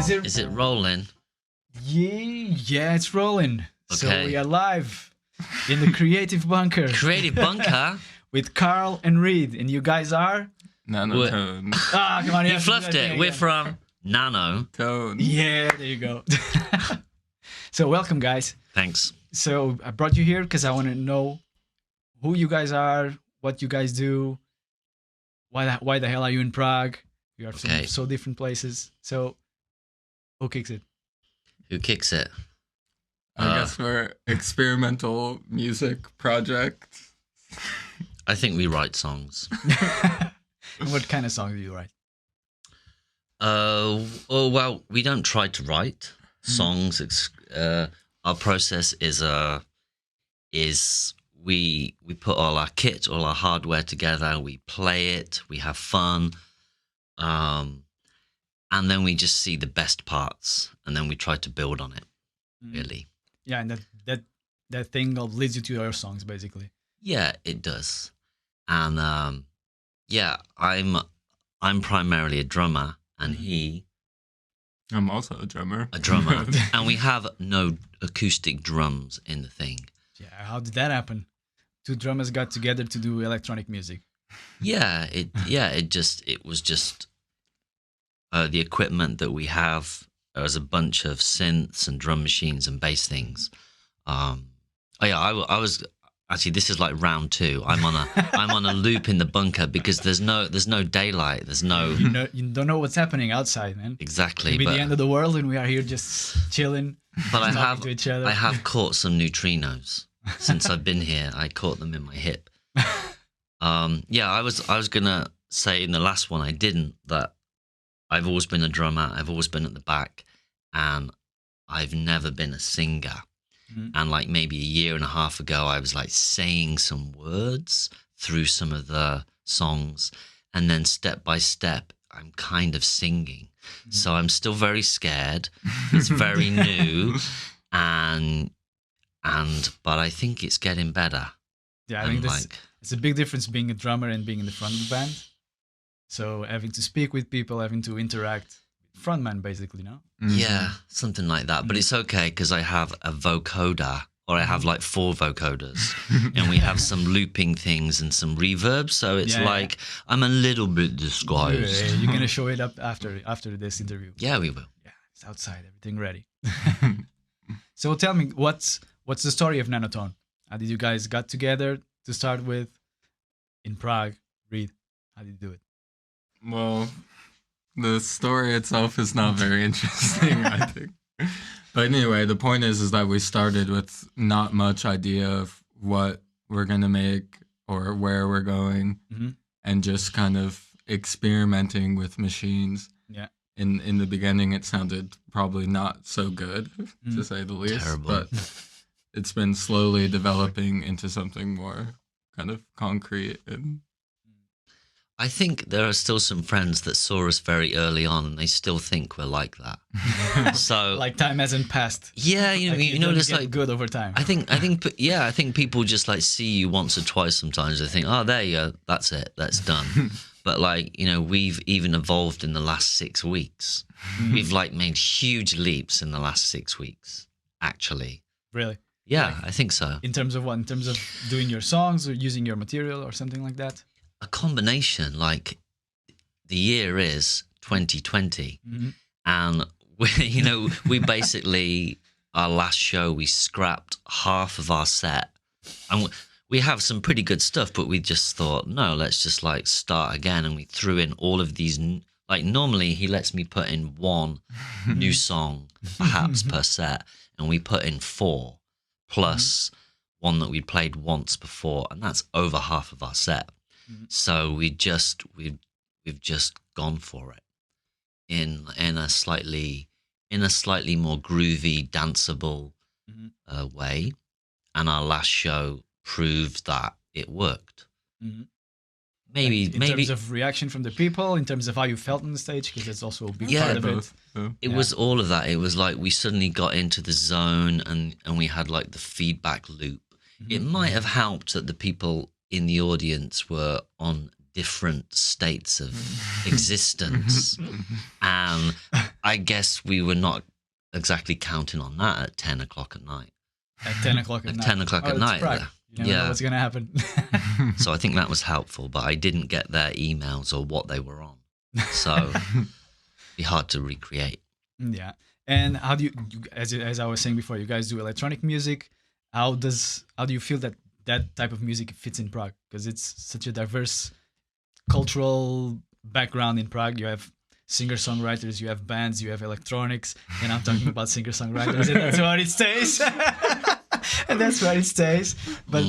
Is it rolling? Yeah, it's rolling. Okay. So we are live in the Creative Bunker. Creative Bunker? With Carl and Reed. And you guys are? NanoTone. Come on. You fluffed it. We're from NanoTone. Yeah, there you go. So welcome, guys. Thanks. So I brought you here because I want to know who you guys are, what you guys do, why the hell are you in Prague? You are from so different places. So who kicks it? Who kicks it? I guess we're experimental music project. I think we write songs. What kind of songs do you write? Well, we don't try to write songs. Our process is we put all our kit, all our hardware together. We play it. We have fun, and then we just see the best parts, and then we try to build on it. Really. Yeah, and that thing leads you to your songs, basically. Yeah, it does. And yeah, I'm primarily a drummer, and I'm also a drummer. And we have no acoustic drums in the thing. Yeah, how did that happen? Two drummers got together to do electronic music. Yeah, it was just the equipment that we have. There was a bunch of synths and drum machines and bass things. I was actually, this is like round 2. I'm on a loop in the bunker because there's no daylight. There's no you don't know what's happening outside, man. Exactly. It could be the end of the world, and we are here just chilling. But talking to each other. I have caught some neutrinos since I've been here. I caught them in my hip. Yeah, I was gonna say in the last one I didn't, that I've always been a drummer. I've always been at the back, and I've never been a singer. And like maybe a year and a half ago, I was like saying some words through some of the songs, and then step by step, I'm kind of singing. So I'm still very scared. It's very new, but I think it's getting better. Yeah, I think it's a big difference being a drummer and being in the front of the band. So having to speak with people, having to interact. Frontman, basically, no? Yeah, something like that. But it's okay because I have a vocoder, or I have like 4 vocoders, and we have some looping things and some reverb. So it's I'm a little bit disguised. Yeah, you're gonna show it up after this interview. Yeah, we will. Yeah, it's outside, everything ready. So tell me, what's the story of NanoTone? How did you guys got together to start with in Prague? Reed, how did you do it? Well, the story itself is not very interesting, I think. But anyway, the point is that we started with not much idea of what we're going to make or where we're going, and just kind of experimenting with machines. Yeah. In the beginning, it sounded probably not so good, to say the least. Terrible. But it's been slowly developing into something more kind of concrete and... I think there are still some friends that saw us very early on, and they still think we're like that. So, like time hasn't passed. Yeah, you know, it's like good over time. I think people just like see you once or twice. Sometimes they think, oh, there you go, that's it, that's done. But like, you know, we've even evolved in the last 6 weeks. We've like made huge leaps in the last 6 weeks, actually. Really? Yeah, I think so. In terms of what? In terms of doing your songs or using your material or something like that? A combination. Like, the year is 2020, and we basically, our last show, we scrapped half of our set, and we have some pretty good stuff, but we just thought, no, let's just like start again, and we threw in all of these. Like, normally he lets me put in 1 new song perhaps per set, and we put in 4 plus one that we'd played once before, and that's over half of our set. So we've just gone for it in a slightly more groovy, danceable way, and our last show proved that it worked. Maybe in terms of reaction from the people, in terms of how you felt on the stage, because that's also a big part of it. It was all of that. It was like we suddenly got into the zone, and we had like the feedback loop. It might have helped that the people in the audience were on different states of existence, and I guess we were not exactly counting on that at 10 o'clock at night. At 10 o'clock at night. 10 o'clock at night. Prague. You never know what's going to happen. So I think that was helpful, but I didn't get their emails or what they were on. So it'd be hard to recreate. Yeah. And how do you as I was saying before, you guys do electronic music. How do you feel that type of music fits in Prague? Because it's such a diverse cultural background in Prague. You have singer-songwriters, you have bands, you have electronics, and I'm talking about singer-songwriters, and that's where it stays. And that's where it stays. But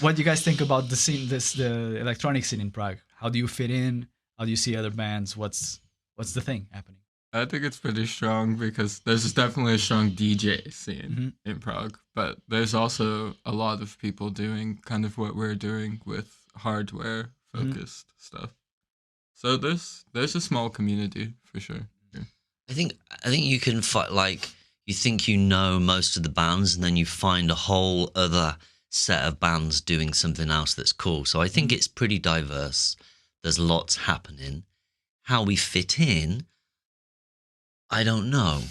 what do you guys think about the scene, the electronic scene in Prague? How do you fit in? How do you see other bands? What's the thing happening? I think it's pretty strong because there's definitely a strong DJ scene in Prague, but there's also a lot of people doing kind of what we're doing with hardware focused stuff. So there's a small community for sure. Yeah. I think you can you think you know most of the bands, and then you find a whole other set of bands doing something else that's cool. So I think it's pretty diverse. There's lots happening. How we fit in, I don't know.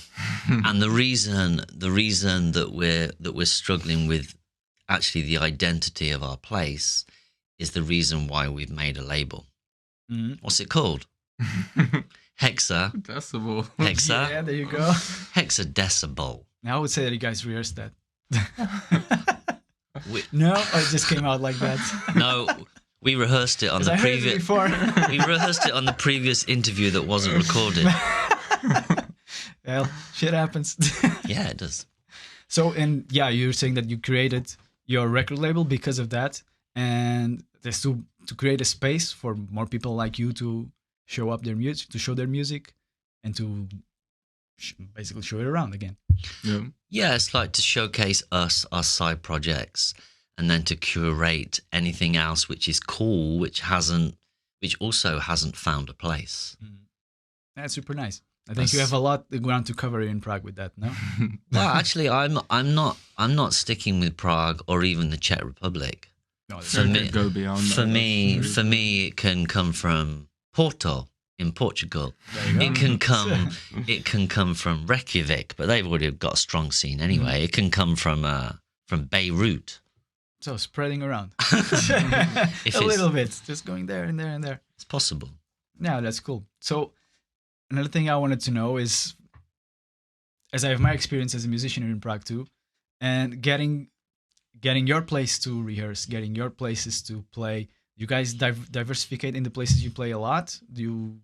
And the reason that we're struggling with actually the identity of our place is the reason why we've made a label. What's it called? Hexadecibel. Hexa. Yeah, there you go. Hexadecibel. Now I would say that you guys rehearsed that. No, it just came out like that. No, we rehearsed it on the previous. We rehearsed it on the previous interview that wasn't recorded. Well, shit happens. Yeah, it does. So, and yeah, you're saying that you created your record label because of that, and there's to create a space for more people like you to show up their music, to show their music, and to basically show it around again. Yeah, it's like to showcase us, our side projects, and then to curate anything else which is cool, which also hasn't found a place. That's super nice. I think you have a lot of ground to cover in Prague with that, no? Well, actually, I'm not sticking with Prague or even the Czech Republic. No, for me, go beyond that. For me, it can come from Porto in Portugal. It can come from Reykjavik, but they've already got a strong scene anyway. It can come from Beirut. So spreading around a little bit, just going there and there and there. It's possible. Yeah, that's cool. So another thing I wanted to know is, as I have my experience as a musician here in Prague too, and getting your place to rehearse, getting your places to play. You guys diversificate in the places you play a lot? Do you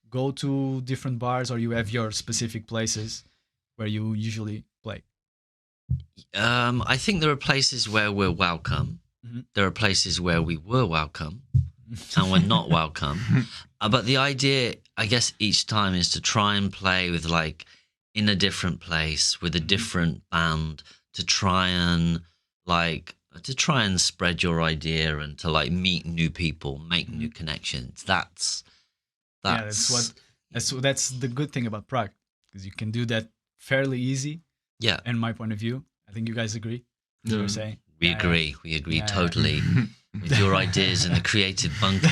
go to different bars, or you have your specific places where you usually play? I think there are places where we're welcome. There are places where we were welcome and we're not welcome. But the idea, I guess, each time is to try and play with in a different place with a different band, to try and spread your idea and to meet new people, make new connections. That's the good thing about Prague, because you can do that fairly easy. Yeah. In my point of view, I think you guys agree. Yeah. You're saying we agree totally. With your ideas in the creative bunker.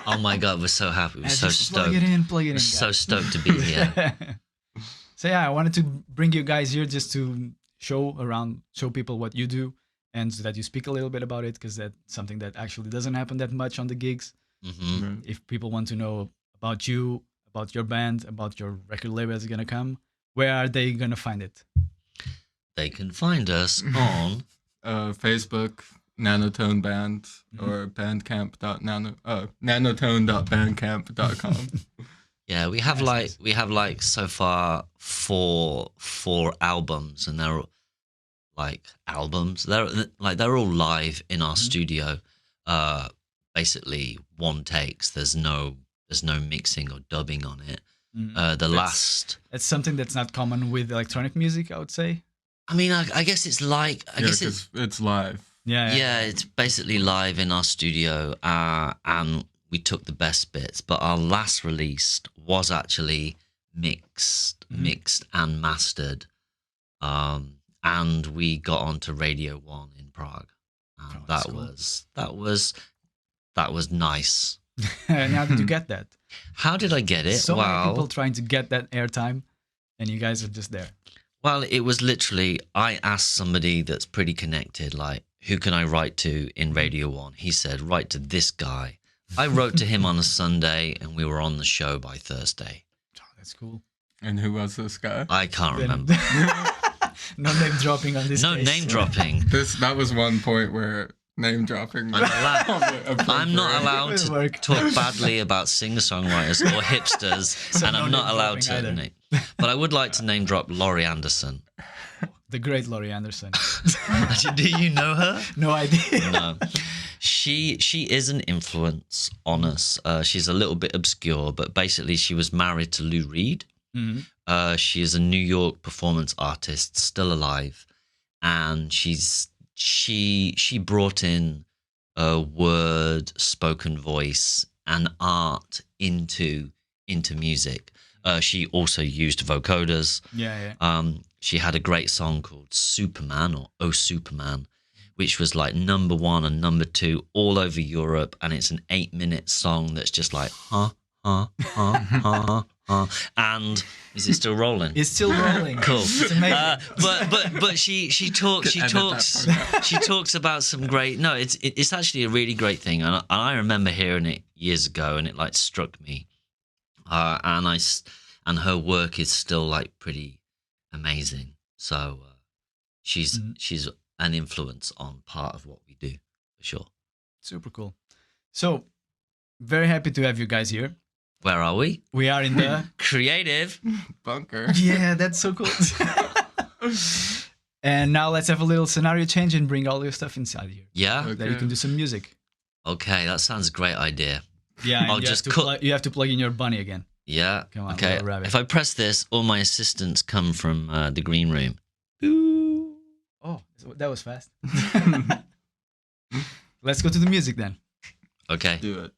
Oh my God, we're so happy. We're so stoked. Plug it in. We're so stoked to be here. So yeah, I wanted to bring you guys here just to show people what you do, and so that you speak a little bit about it, because that's something that actually doesn't happen that much on the gigs. If people want to know about you, about your band, about your record label that's gonna come, where are they gonna find it? They can find us on Facebook, NanoTone Band, or nanotone.bandcamp.com. Yeah, we have so far four albums, and they're albums. They're all live in our studio. Basically one takes. There's no mixing or dubbing on it. That's something that's not common with electronic music, I would say. I mean, I guess it's it's live. Yeah, it's basically live in our studio, and we took the best bits. But our last release was actually mixed and mastered, and we got onto Radio 1 in Prague. That was nice. And how did you get that? How did I get it? So many people trying to get that airtime, and you guys are just there. Well, it was literally, I asked somebody that's pretty connected, like, who can I write to in Radio 1? He said, write to this guy. I wrote to him on a Sunday, and we were on the show by Thursday. Oh, that's cool. And who was this guy? I can't remember. No name dropping on this. No case. name dropping. That was one point where name dropping. I'm not allowed to talk badly about singer-songwriters or hipsters, and I'm not allowed to name. But I would like to name drop Laurie Anderson. The great Laurie Anderson. Do you know her? No idea. No. She is an influence on us. She's a little bit obscure, but basically she was married to Lou Reed. Mm-hmm. She is a New York performance artist, still alive, and she brought in a word, spoken voice, and art into music. She also used vocoders. Yeah. She had a great song called Superman or Oh Superman, which was like number 1 and number 2 all over Europe, and it's an 8-minute song that's just like and is it still rolling? It's still rolling. Cool. It's amazing. But she talks about some great. No, it's actually a really great thing, and I remember hearing it years ago, and it like struck me. And her work is still like pretty amazing. So she's an influence on part of what we do, for sure. Super cool. So very happy to have you guys here. Where are we? We are in the creative bunker. Yeah, that's so cool. And now let's have a little scenario change and bring all your stuff inside here. Yeah, okay. That you can do some music. Okay, that sounds a great idea. Yeah, I'll just you have to plug in your bunny again. Yeah. Come on, okay. If I press this, all my assistants come from the green room. Ooh. Oh, that was fast. Let's go to the music then. Okay. Do it.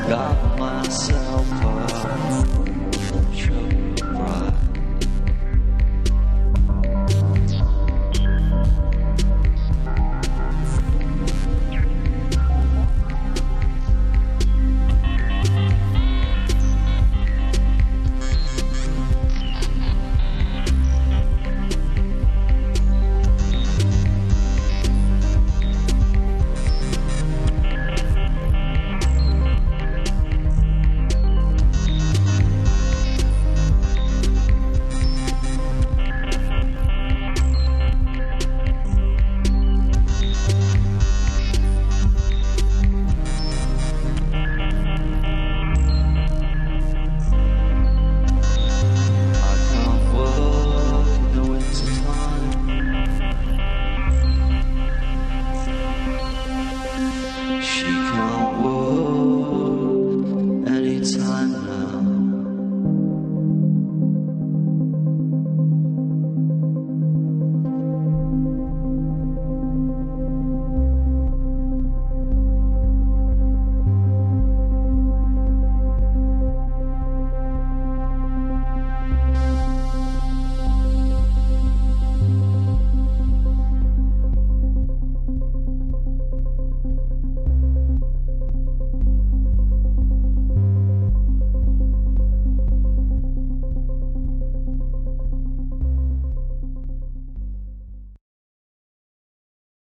got myself a choke pride. She can't work.